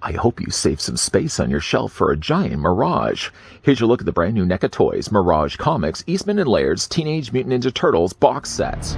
I hope you save some space on your shelf for a giant Mirage. Here's your look at the brand new NECA Toys Mirage Comics Eastman and Laird's Teenage Mutant Ninja Turtles box sets.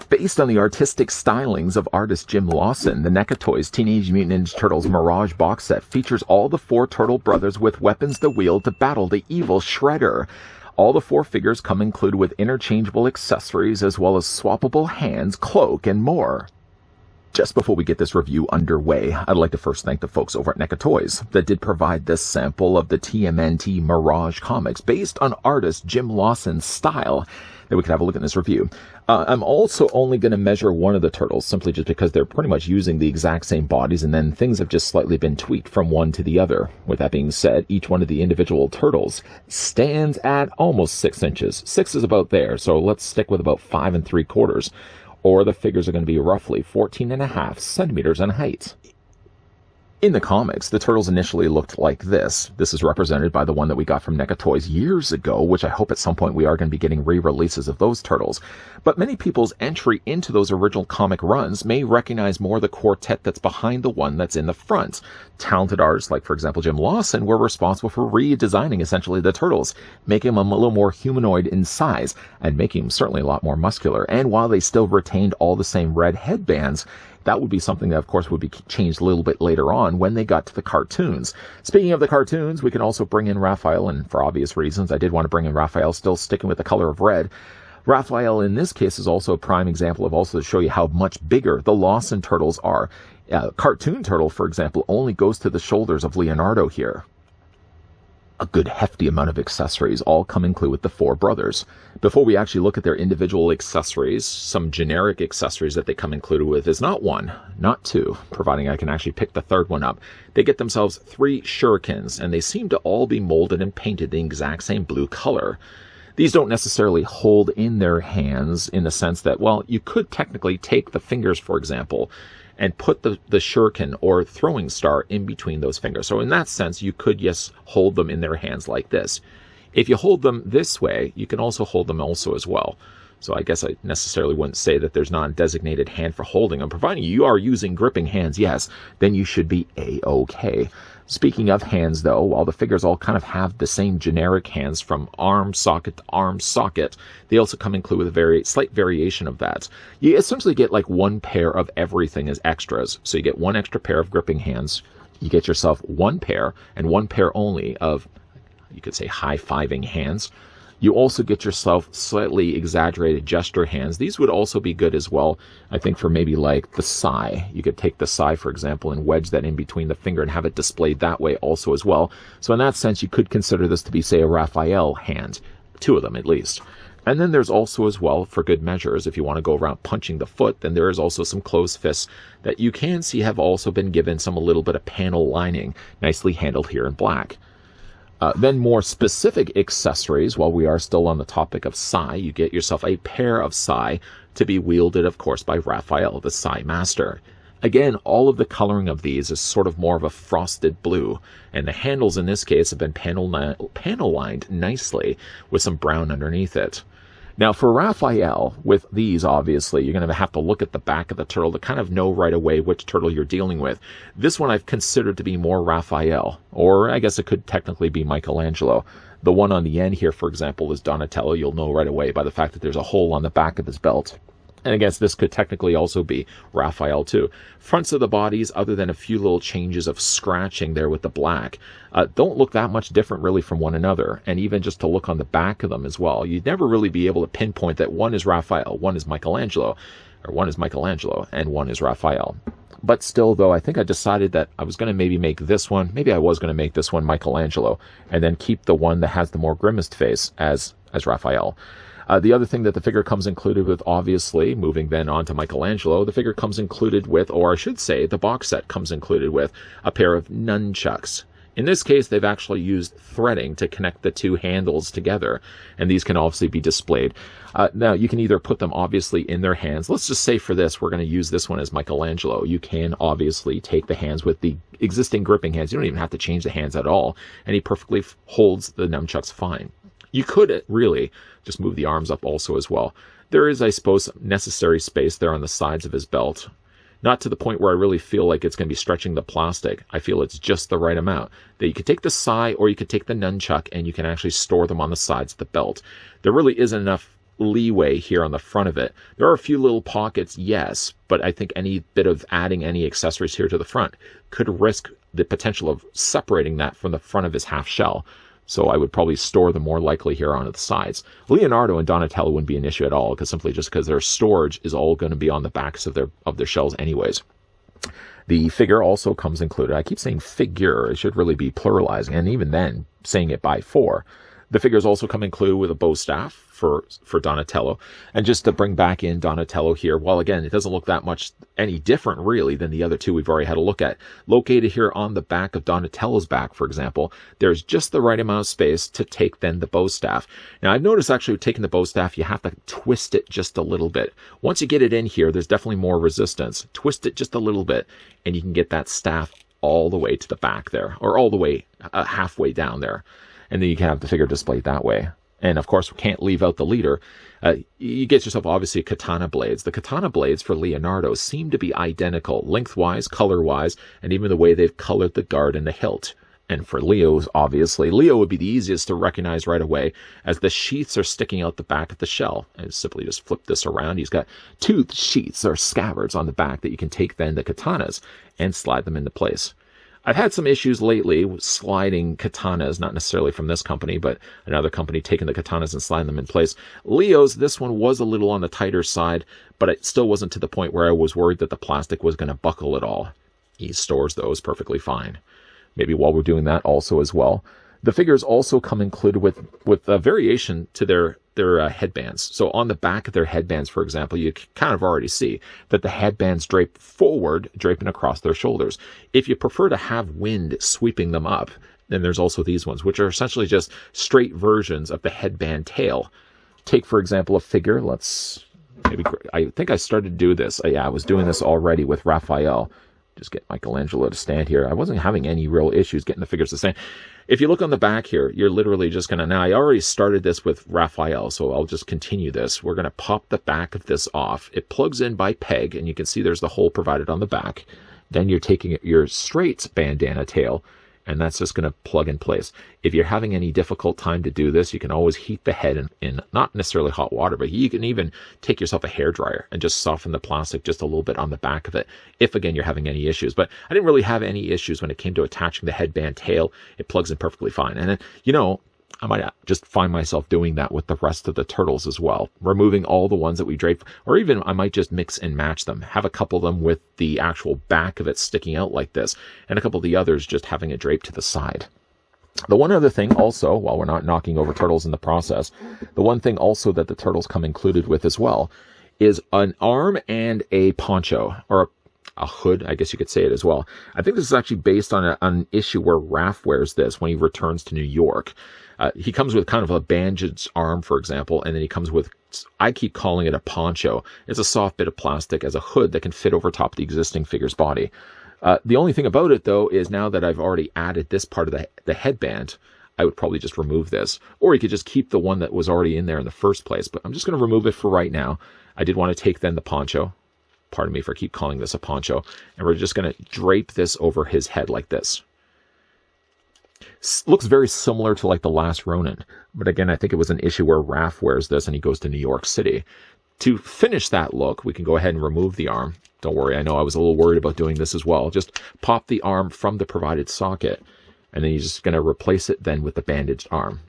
Based on the artistic stylings of artist Jim Lawson, the NECA Toys Teenage Mutant Ninja Turtles Mirage box set features all the four turtle brothers with weapons to wield to battle the evil Shredder. All the four figures come included with interchangeable accessories as well as swappable hands, cloak, and more. Just before we get this review underway, I'd like to first thank the folks over at NECA Toys that did provide this sample of the TMNT Mirage comics based on artist Jim Lawson's style that we could have a look at in this review. I'm also only going to measure one of the turtles simply just because they're pretty much using the exact same bodies and then things have just slightly been tweaked from one to the other. With that being said, each one of the individual turtles stands at almost 6 inches. 6 is about there, so let's stick with about 5 3/4. Or the figures are going to be roughly 14.5 centimeters in height. In the comics, the turtles initially looked like this. This is represented by the one that we got from NECA Toys years ago, which I hope at some point we are going to be getting re-releases of those turtles. But many people's entry into those original comic runs may recognize more the quartet that's behind the one that's in the front. Talented artists like, for example, Jim Lawson were responsible for redesigning essentially the turtles, making them a little more humanoid in size and making them certainly a lot more muscular. And while they still retained all the same red headbands, that would be something that, of course, would be changed a little bit later on when they got to the cartoons. Speaking of the cartoons, we can also bring in Raphael, and for obvious reasons, I did want to bring in Raphael, still sticking with the color of red. Raphael, in this case, is also a prime example of also to show you how much bigger the Lawson turtles are. Cartoon turtle, for example, only goes to the shoulders of Leonardo here. A good hefty amount of accessories all come included with the four brothers. Before we actually look at their individual accessories, some generic accessories that they come included with is not one, not two, providing I can actually pick the third one up. They get themselves 3 shurikens, and they seem to all be molded and painted the exact same blue color. These don't necessarily hold in their hands in the sense that, well, you could technically take the fingers, for example, and put the shuriken or throwing star in between those fingers. So in that sense, you could, yes, hold them in their hands like this. If you hold them this way, you can also hold them also as well. So I guess I necessarily wouldn't say that there's not a designated hand for holding them. Providing you are using gripping hands, yes, then you should be A-okay. Speaking of hands, though, while the figures all kind of have the same generic hands from arm socket to arm socket, they also come included with a very slight variation of that. You essentially get like one pair of everything as extras. So you get one extra pair of gripping hands. You get yourself one pair, and one pair only of, you could say, high-fiving hands. You also get yourself slightly exaggerated gesture hands. These would also be good as well, I think, for maybe like the sai. You could take the sai, for example, and wedge that in between the finger and have it displayed that way also as well. So in that sense, you could consider this to be, say, a Raphael hand. 2 of them at least. And then there's also as well, for good measures, if you want to go around punching the foot, then there is also some closed fists that you can see have also been given a little bit of panel lining, nicely handled here in black. Then more specific accessories, while we are still on the topic of sai, you get yourself a pair of sai to be wielded, of course, by Raphael, the sai master. Again, all of the coloring of these is sort of more of a frosted blue, and the handles in this case have been panel lined nicely with some brown underneath it. Now, for Raphael, with these, obviously, you're going to have to look at the back of the turtle to kind of know right away which turtle you're dealing with. This one I've considered to be more Raphael, or I guess it could technically be Michelangelo. The one on the end here, for example, is Donatello. You'll know right away by the fact that there's a hole on the back of his belt. And I guess this could technically also be Raphael too. Fronts of the bodies, other than a few little changes of scratching there with the black, don't look that much different really from one another. And even just to look on the back of them as well, you'd never really be able to pinpoint that one is Raphael, one is Michelangelo, or one is Michelangelo, and one is Raphael. But still, though, I think I decided that I was going to maybe make this one, maybe I was going to make this one Michelangelo, and then keep the one that has the more grimaced face as Raphael. The other thing that the figure comes included with, obviously, moving then on to Michelangelo, the figure comes included with, or I should say, the box set comes included with a pair of nunchucks. In this case, they've actually used threading to connect the two handles together, and these can obviously be displayed. Now, you can either put them obviously in their hands. Let's just say for this, we're going to use this one as Michelangelo. You can obviously take the hands with the existing gripping hands. You don't even have to change the hands at all, and he perfectly holds the nunchucks fine. You could really just move the arms up also as well. There is, I suppose, necessary space there on the sides of his belt. Not to the point where I really feel like it's going to be stretching the plastic. I feel it's just the right amount. That you could take the sai or you could take the nunchuck and you can actually store them on the sides of the belt. There really isn't enough leeway here on the front of it. There are a few little pockets, yes, but I think any bit of adding any accessories here to the front could risk the potential of separating that from the front of his half shell. So I would probably store them more likely here on the sides. Leonardo and Donatello wouldn't be an issue at all, because simply just because their storage is all going to be on the backs of their shells anyways. The figure also comes included. I keep saying figure. It should really be pluralizing, and even then, saying it by four. The figures also come included with a bow staff for Donatello. And just to bring back in Donatello here, well, again, it doesn't look that much any different, really, than the other two we've already had a look at. Located here on the back of Donatello's back, for example, there's just the right amount of space to take then the bow staff. Now, I've noticed actually taking the bow staff, you have to twist it just a little bit. Once you get it in here, there's definitely more resistance. Twist it just a little bit, and you can get that staff all the way to the back there, or all the way halfway down there. And then you can have the figure displayed that way. And of course, we can't leave out the leader. You get yourself, obviously, katana blades. The katana blades for Leonardo seem to be identical, lengthwise, color-wise, and even the way they've colored the guard and the hilt. And for Leo's, obviously, Leo would be the easiest to recognize right away, as the sheaths are sticking out the back of the shell. And simply just flip this around. He's got two sheaths or scabbards on the back that you can take then the katanas and slide them into place. I've had some issues lately with sliding katanas, not necessarily from this company, but another company taking the katanas and sliding them in place. Leo's, this one was a little on the tighter side, but it still wasn't to the point where I was worried that the plastic was going to buckle at all. He stores those perfectly fine. Maybe while we're doing that also as well. The figures also come included with a variation to their headbands. So on the back of their headbands, for example, you kind of already see that the headbands drape forward, draping across their shoulders. If you prefer to have wind sweeping them up, then there's also these ones, which are essentially just straight versions of the headband tail. Take, for example, a figure. I think I started to do this. I was doing this already with Raphael. Just get Michelangelo to stand here. I wasn't having any real issues getting the figures to stand. If you look on the back here, you're literally just going to, now I already started this with Raphael, so I'll just continue this. We're going to pop the back of this off. It plugs in by peg, and you can see there's the hole provided on the back. Then you're taking your straight bandana tail, and that's just going to plug in place. If you're having any difficult time to do this, you can always heat the head in not necessarily hot water, but you can even take yourself a hairdryer and just soften the plastic just a little bit on the back of it, if again you're having any issues. But I didn't really have any issues when it came to attaching the headband tail. It plugs in perfectly fine. And then, I might just find myself doing that with the rest of the turtles as well, removing all the ones that we drape, or even I might just mix and match them, have a couple of them with the actual back of it sticking out like this, and a couple of the others just having it draped to the side. The one other thing also, while we're not knocking over turtles in the process, the one thing also that the turtles come included with as well is an arm and a poncho, or a hood, I guess you could say it as well. I think this is actually based on an issue where Raph wears this when he returns to New York. He comes with kind of a bandaged arm, for example, and then he comes with, I keep calling it a poncho. It's a soft bit of plastic as a hood that can fit over top of the existing figure's body. The only thing about it, though, is now that I've already added this part of the headband, I would probably just remove this. Or you could just keep the one that was already in there in the first place. But I'm just going to remove it for right now. I did want to take then the poncho. Pardon me for keep calling this a poncho. And we're just going to drape this over his head like this. Looks very similar to like the Last Ronin. But again, I think it was an issue where Raph wears this and he goes to New York City. To finish that look, we can go ahead and remove the arm. Don't worry, I know I was a little worried about doing this as well. Just pop the arm from the provided socket, and then you're just going to replace it then with the bandaged arm.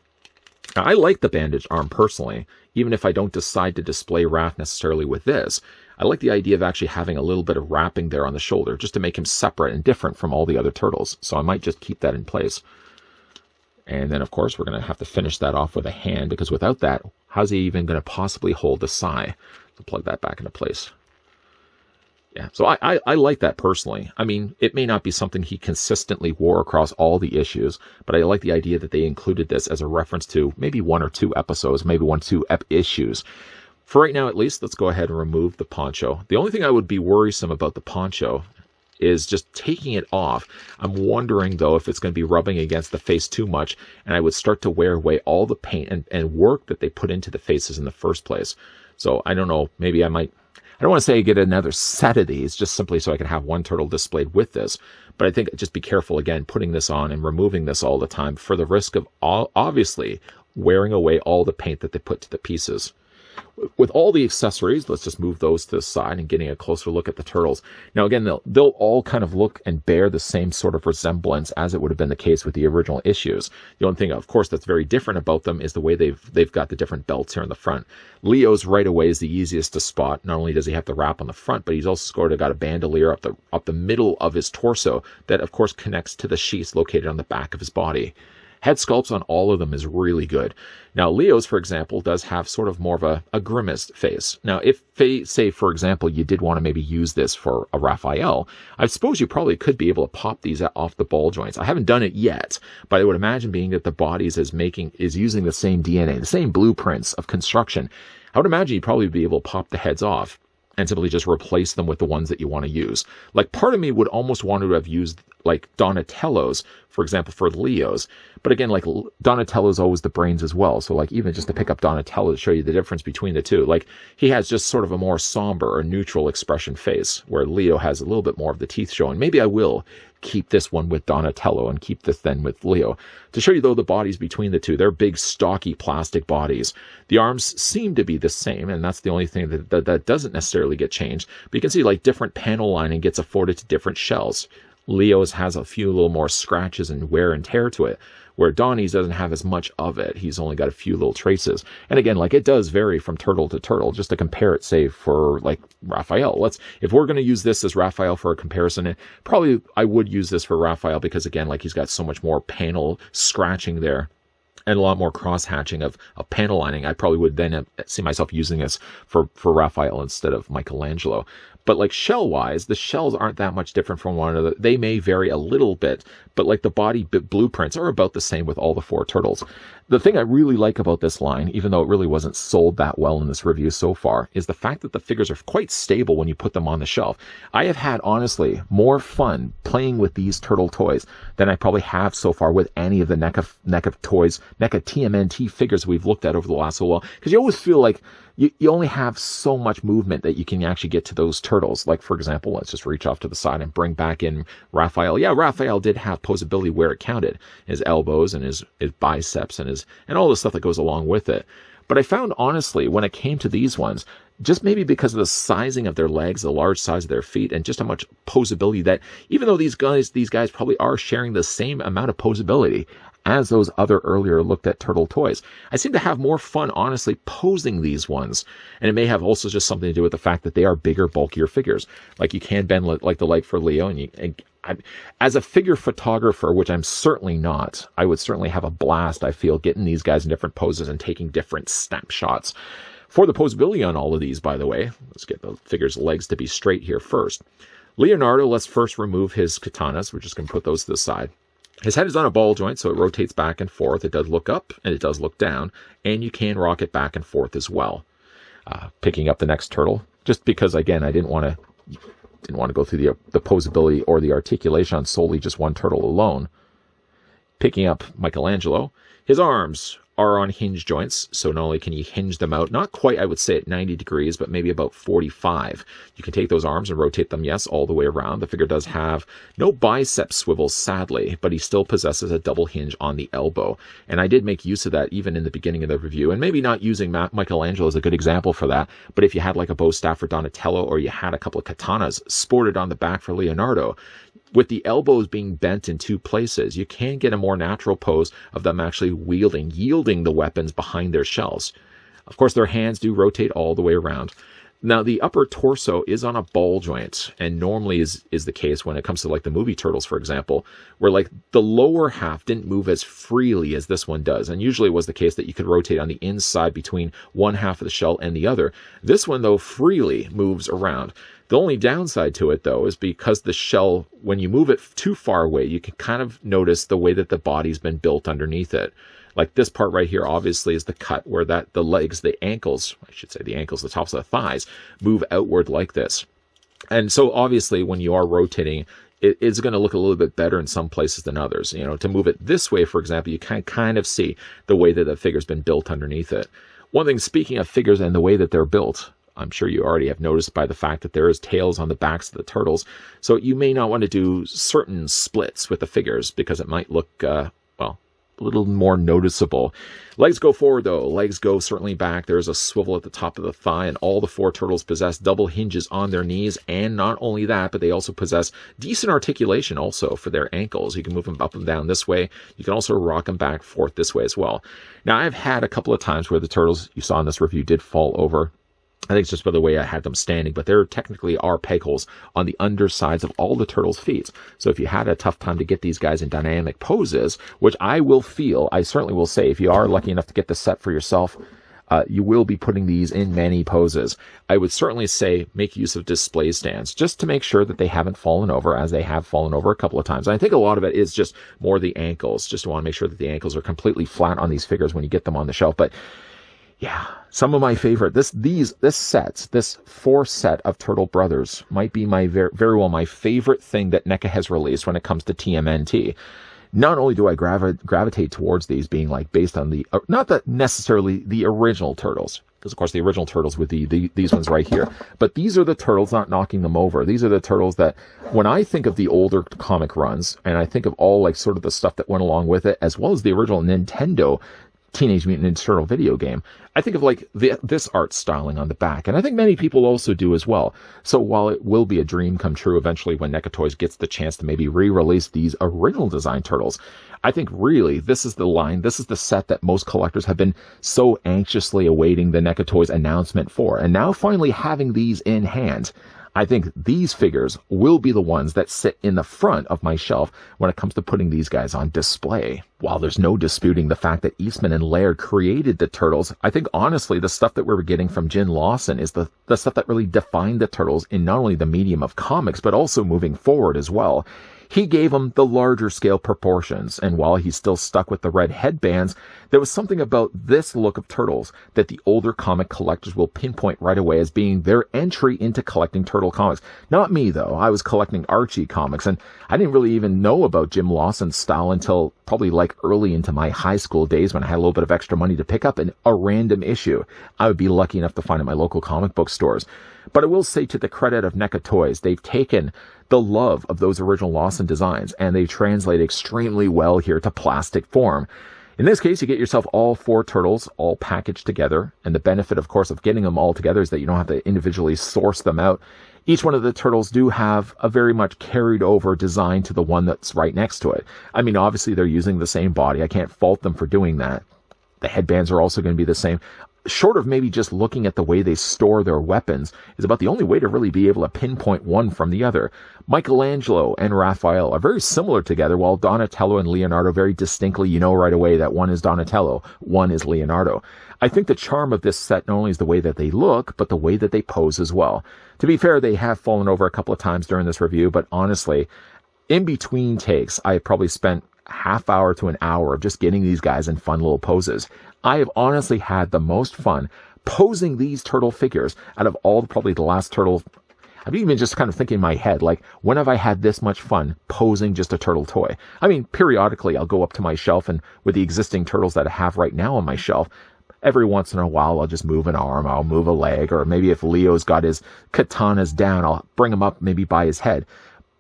Now, I like the bandaged arm personally, even if I don't decide to display Raph necessarily with this. I like the idea of actually having a little bit of wrapping there on the shoulder, just to make him separate and different from all the other turtles. So I might just keep that in place. And then, of course, we're going to have to finish that off with a hand, because without that, how's he even going to possibly hold the sai? So plug that back into place. Yeah, so I like that personally. I mean, it may not be something he consistently wore across all the issues, but I like the idea that they included this as a reference to maybe 1 or 2 episodes, maybe 1 or 2 issues. For right now, at least, let's go ahead and remove the poncho. The only thing I would be worrisome about the poncho is just taking it off. I'm wondering, though, if it's going to be rubbing against the face too much, and I would start to wear away all the paint and work that they put into the faces in the first place. So I don't know, maybe I might... I don't want to say get another set of these, just simply so I can have 1 turtle displayed with this. But I think just be careful, again, putting this on and removing this all the time for the risk of, obviously, wearing away all the paint that they put to the pieces. With all the accessories, let's just move those to the side and getting a closer look at the turtles. Now, again, they'll all kind of look and bear the same sort of resemblance as it would have been the case with the original issues. The only thing, of course, that's very different about them is the way they've got the different belts here in the front. Leo's right away is the easiest to spot. Not only does he have the wrap on the front, but he's also sort of got a bandolier up the middle of his torso that, of course, connects to the sheaths located on the back of his body. Head sculpts on all of them is really good. Now, Leo's, for example, does have sort of more of a grimaced face. Now, if, say, for example, you did want to maybe use this for a Raphael, I suppose you probably could be able to pop these off the ball joints. I haven't done it yet, but I would imagine being that the bodies is using the same DNA, the same blueprints of construction, I would imagine you'd probably be able to pop the heads off and simply just replace them with the ones that you want to use. Like, part of me would almost want to have used, like, Donatello's, for example, for Leo's. But again, like, Donatello's always the brains as well. So, like, even just to pick up Donatello to show you the difference between the two. Like, he has just sort of a more somber or neutral expression face, where Leo has a little bit more of the teeth showing. Maybe I will keep this one with Donatello and keep this then with Leo. To show you, though, the bodies between the two, they're big, stocky plastic bodies. The arms seem to be the same, and that's the only thing that doesn't necessarily get changed. But you can see, like, different panel lining gets afforded to different shells. Leo's has a few little more scratches and wear and tear to it, where Donnie's doesn't have as much of it. He's only got a few little traces. And again, like, it does vary from turtle to turtle. Just to compare it, say, for, like, Raphael. If we're going to use this as Raphael for a comparison, probably I would use this for Raphael because, again, like, he's got so much more panel scratching there and a lot more cross-hatching of panel lining. I probably would then see myself using this for Raphael instead of Michelangelo. But, like, shell-wise, the shells aren't that much different from one another. They may vary a little bit, but, like, the body blueprints are about the same with all the 4 turtles. The thing I really like about this line, even though it really wasn't sold that well in this review so far, is the fact that the figures are quite stable when you put them on the shelf. I have had, honestly, more fun playing with these turtle toys than I probably have so far with any of the NECA toys, NECA TMNT figures we've looked at over the last little while. Because you always feel like you only have so much movement that you can actually get to those turtles. Like, for example, let's just reach off to the side and bring back in Raphael. Yeah, Raphael did have posability where it counted. His elbows and his biceps and all the stuff that goes along with it. But I found, honestly, when it came to these ones, just maybe because of the sizing of their legs, the large size of their feet, and just how much posability that, even though these guys probably are sharing the same amount of posability as those other earlier looked at turtle toys, I seem to have more fun, honestly, posing these ones. And it may have also just something to do with the fact that they are bigger, bulkier figures. Like, you can bend like the leg for Leo, and as a figure photographer, which I'm certainly not, I would certainly have a blast, I feel, getting these guys in different poses and taking different snapshots. For the posability on all of these, by the way, let's get the figure's legs to be straight here first. Leonardo, let's first remove his katanas. We're just going to put those to the side. His head is on a ball joint, so it rotates back and forth. It does look up, and it does look down, and you can rock it back and forth as well. Picking up the next turtle, just because, again, I didn't want to go through the posability or the articulation on solely just one turtle alone. Picking up Michelangelo, his arms are on hinge joints, so not only can you hinge them out, not quite, I would say, at 90 degrees, but maybe about 45. You can take those arms and rotate them, yes, all the way around. The figure does have no bicep swivels, sadly, but he still possesses a double hinge on the elbow. And I did make use of that even in the beginning of the review, and maybe not using Michelangelo as a good example for that, but if you had like a bow staff for Donatello, or you had a couple of katanas sported on the back for Leonardo, with the elbows being bent in two places, you can get a more natural pose of them actually yielding the weapons behind their shells. Of course, their hands do rotate all the way around. Now, the upper torso is on a ball joint, and normally is the case when it comes to like the movie Turtles, for example, where like the lower half didn't move as freely as this one does. And usually it was the case that you could rotate on the inside between one half of the shell and the other. This one, though, freely moves around. The only downside to it, though, is because the shell, when you move it too far away, you can kind of notice the way that the body's been built underneath it. Like this part right here, obviously, is the cut where that the legs, the ankles, I should say the ankles, the tops of the thighs, move outward like this. And so obviously, when you are rotating, it's going to look a little bit better in some places than others. You know, to move it this way, for example, you can kind of see the way that the figure's been built underneath it. One thing, speaking of figures and the way that they're built, I'm sure you already have noticed by the fact that there is tails on the backs of the turtles. So you may not want to do certain splits with the figures because it might look, well, a little more noticeable. Legs go forward, though. Legs go certainly back. There's a swivel at the top of the thigh, and all the four turtles possess double hinges on their knees. And not only that, but they also possess decent articulation also for their ankles. You can move them up and down this way. You can also rock them back forth this way as well. Now, I've had a couple of times where the turtles you saw in this review did fall over. I think it's just by the way I had them standing, but there technically are peg holes on the undersides of all the turtles' feet. So if you had a tough time to get these guys in dynamic poses, which I certainly will say, if you are lucky enough to get the set for yourself, you will be putting these in many poses. I would certainly say make use of display stands just to make sure that they haven't fallen over, as they have fallen over a couple of times. And I think a lot of it is just more the ankles, just to want to make sure that the ankles are completely flat on these figures when you get them on the shelf. But yeah, some of my favorite, this four set of Turtle Brothers might be my very well my favorite thing that NECA has released when it comes to TMNT. Not only do I gravitate towards these being like based on not that necessarily the original Turtles, because of course the original Turtles would be these ones right here, but these are the Turtles, not knocking them over. These are the Turtles that when I think of the older comic runs, and I think of all like sort of the stuff that went along with it, as well as the original Nintendo Teenage Mutant Ninja Turtle video game, I think of like this art styling on the back, and I think many people also do as well. So while it will be a dream come true eventually when NECA Toys gets the chance to maybe re-release these original design turtles, I think really this is the set that most collectors have been so anxiously awaiting the NECA Toys announcement for, and now finally having these in hand, I think these figures will be the ones that sit in the front of my shelf when it comes to putting these guys on display. While there's no disputing the fact that Eastman and Laird created the Turtles, I think honestly the stuff that we were getting from Jim Lawson is the stuff that really defined the Turtles in not only the medium of comics, but also moving forward as well. He gave them the larger scale proportions, and while he's still stuck with the red headbands, there was something about this look of Turtles that the older comic collectors will pinpoint right away as being their entry into collecting Turtle comics. Not me, though. I was collecting Archie comics, and I didn't really even know about Jim Lawson's style until probably like early into my high school days when I had a little bit of extra money to pick up a random issue I would be lucky enough to find at my local comic book stores. But I will say, to the credit of NECA Toys, they've taken the love of those original Lawson designs and they translate extremely well here to plastic form. In this case, you get yourself all four Turtles all packaged together, and the benefit, of course, of getting them all together is that you don't have to individually source them out. Each one of the Turtles do have a very much carried over design to the one that's right next to it. I mean, obviously they're using the same body. I can't fault them for doing that. The headbands are also going to be the same. Short of maybe just looking at the way they store their weapons is about the only way to really be able to pinpoint one from the other. Michelangelo and Raphael are very similar together, while Donatello and Leonardo very distinctly, you know right away that one is Donatello, one is Leonardo. I think the charm of this set not only is the way that they look, but the way that they pose as well. To be fair, they have fallen over a couple of times during this review, but honestly, in between takes, I have probably spent half hour to an hour of just getting these guys in fun little poses. I have honestly had the most fun posing these turtle figures out of all probably the last turtle. I'm even just kind of thinking in my head, like, when have I had this much fun posing just a turtle toy? I mean, periodically I'll go up to my shelf, and with the existing turtles that I have right now on my shelf, every once in a while I'll just move an arm, I'll move a leg, or maybe if Leo's got his katanas down, I'll bring him up maybe by his head.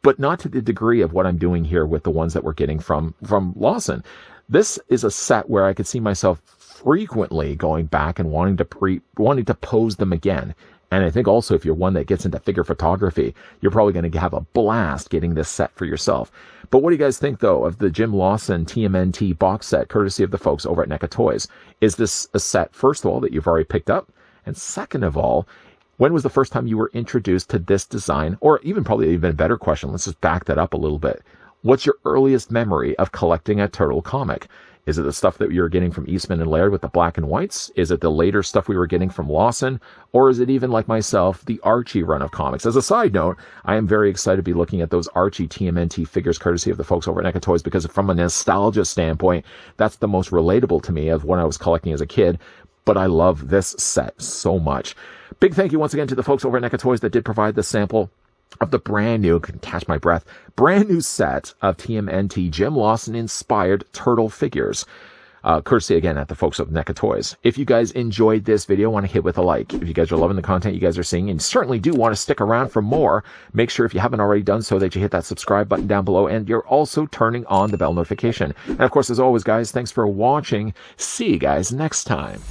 But not to the degree of what I'm doing here with the ones that we're getting from Lawson. This is a set where I could see myself frequently going back and wanting to pose them again. And I think also if you're one that gets into figure photography, you're probably going to have a blast getting this set for yourself. But what do you guys think, though, of the Jim Lawson TMNT box set, courtesy of the folks over at NECA Toys? Is this a set, first of all, that you've already picked up? And second of all, when was the first time you were introduced to this design? Or even probably even a better question, let's just back that up a little bit. What's your earliest memory of collecting a turtle comic? Is it the stuff that you were getting from Eastman and Laird with the black and whites? Is it the later stuff we were getting from Lawson? Or is it even, like myself, the Archie run of comics? As a side note, I am very excited to be looking at those Archie TMNT figures courtesy of the folks over at NECA Toys, because from a nostalgia standpoint, that's the most relatable to me of when I was collecting as a kid. But I love this set so much. Big thank you once again to the folks over at NECA Toys that did provide the sample of the brand new, can catch my breath, brand new set of TMNT Jim Lawson inspired turtle figures. Courtesy again at the folks of NECA Toys. If you guys enjoyed this video, want to hit with a like. If you guys are loving the content you guys are seeing and certainly do want to stick around for more, make sure if you haven't already done so that you hit that subscribe button down below, and you're also turning on the bell notification. And of course, as always, guys, thanks for watching. See you guys next time.